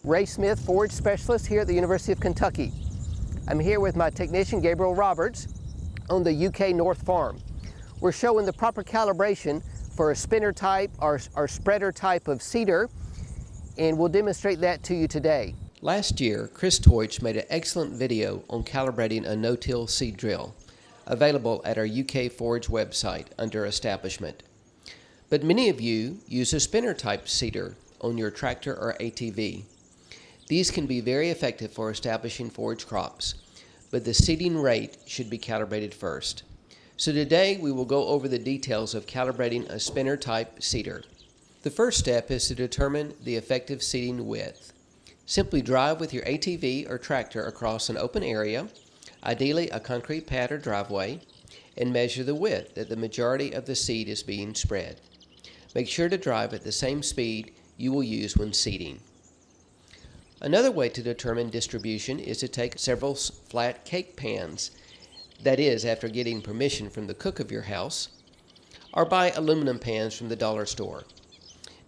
Ray Smith, forage specialist here at the University of Kentucky. I'm here with my technician, Gabriel Roberts, on the UK North Farm. We're showing the proper calibration for a spinner type or spreader type of seeder, and we'll demonstrate that to you today. Last year, Chris Teutsch made an excellent video on calibrating a no-till seed drill, available at our UK Forage website under Establishment. But many of you use a spinner type seeder on your tractor or ATV. These can be very effective for establishing forage crops, but the seeding rate should be calibrated first. So today we will go over the details of calibrating a spinner type seeder. The first step is to determine the effective seeding width. Simply drive with your ATV or tractor across an open area, ideally a concrete pad or driveway, and measure the width that the majority of the seed is being spread. Make sure to drive at the same speed you will use when seeding. Another way to determine distribution is to take several flat cake pans, that is, after getting permission from the cook of your house, or buy aluminum pans from the dollar store.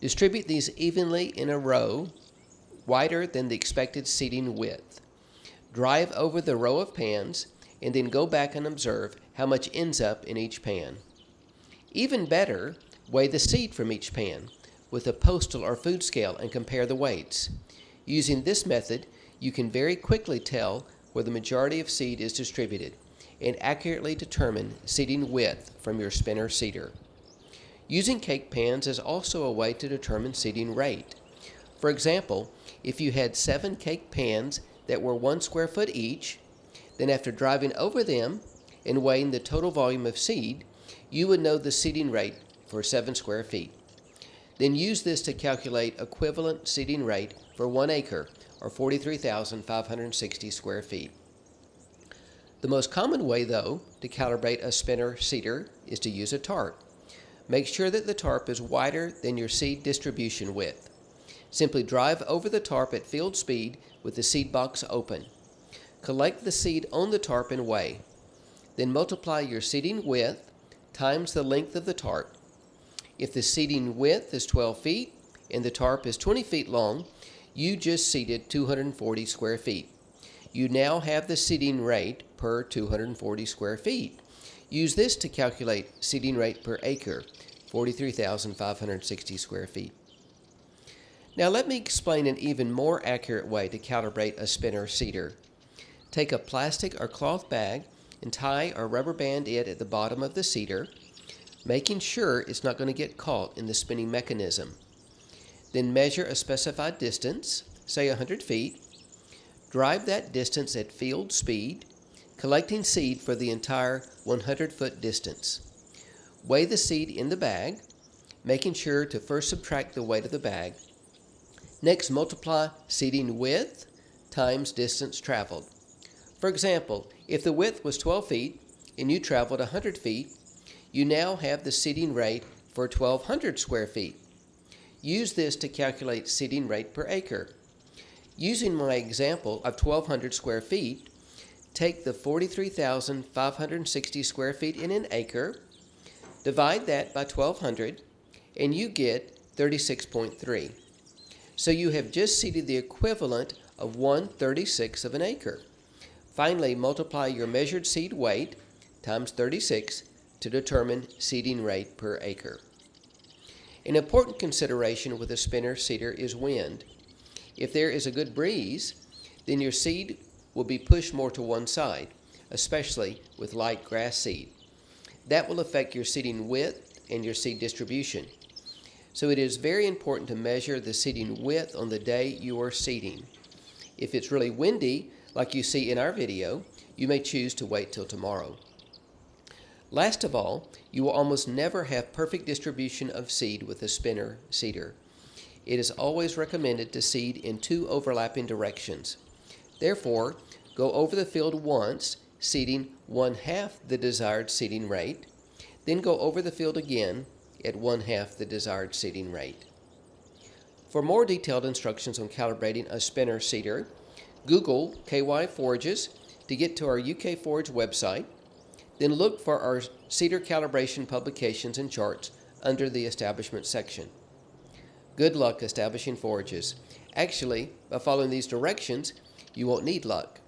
Distribute these evenly in a row, wider than the expected seeding width. Drive over the row of pans, and then go back and observe how much ends up in each pan. Even better, weigh the seed from each pan with a postal or food scale and compare the weights. Using this method, you can very quickly tell where the majority of seed is distributed and accurately determine seeding width from your spinner seeder. Using cake pans is also a way to determine seeding rate. For example, if you had 7 cake pans that were 1 square foot each, then after driving over them and weighing the total volume of seed, you would know the seeding rate for 7 square feet. Then use this to calculate equivalent seeding rate for 1 acre, or 43,560 square feet. The most common way, though, to calibrate a spinner seeder is to use a tarp. Make sure that the tarp is wider than your seed distribution width. Simply drive over the tarp at field speed with the seed box open. Collect the seed on the tarp and weigh. Then multiply your seeding width times the length of the tarp. If the seeding width is 12 feet and the tarp is 20 feet long, you just seeded 240 square feet. You now have the seeding rate per 240 square feet. Use this to calculate seeding rate per acre, 43,560 square feet. Now let me explain an even more accurate way to calibrate a spinner seeder. Take a plastic or cloth bag and tie or rubber band it at the bottom of the seeder, making sure it's not going to get caught in the spinning mechanism. Then measure a specified distance, say 100 feet. Drive that distance at field speed, collecting seed for the entire 100-foot distance. Weigh the seed in the bag, making sure to first subtract the weight of the bag. Next, multiply seeding width times distance traveled. For example, if the width was 12 feet and you traveled 100 feet, you now have the seeding rate for 1,200 square feet. Use this to calculate seeding rate per acre. Using my example of 1,200 square feet, take the 43,560 square feet in an acre, divide that by 1,200, and you get 36.3. So you have just seeded the equivalent of 1/36 of an acre. Finally, multiply your measured seed weight times 36 to determine seeding rate per acre. An important consideration with a spinner seeder is wind. If there is a good breeze, then your seed will be pushed more to one side, especially with light grass seed. That will affect your seeding width and your seed distribution. So it is very important to measure the seeding width on the day you are seeding. If it's really windy, like you see in our video, you may choose to wait till tomorrow. Last of all, you will almost never have perfect distribution of seed with a spinner seeder. It is always recommended to seed in 2 overlapping directions. Therefore, go over the field once, seeding 1/2 the desired seeding rate, then go over the field again at 1/2 the desired seeding rate. For more detailed instructions on calibrating a spinner seeder, Google KY Forages to get to our UK Forage website, then look for our seeder calibration publications and charts under the Establishment section. good luck establishing forages. Actually, by following these directions, you won't need luck.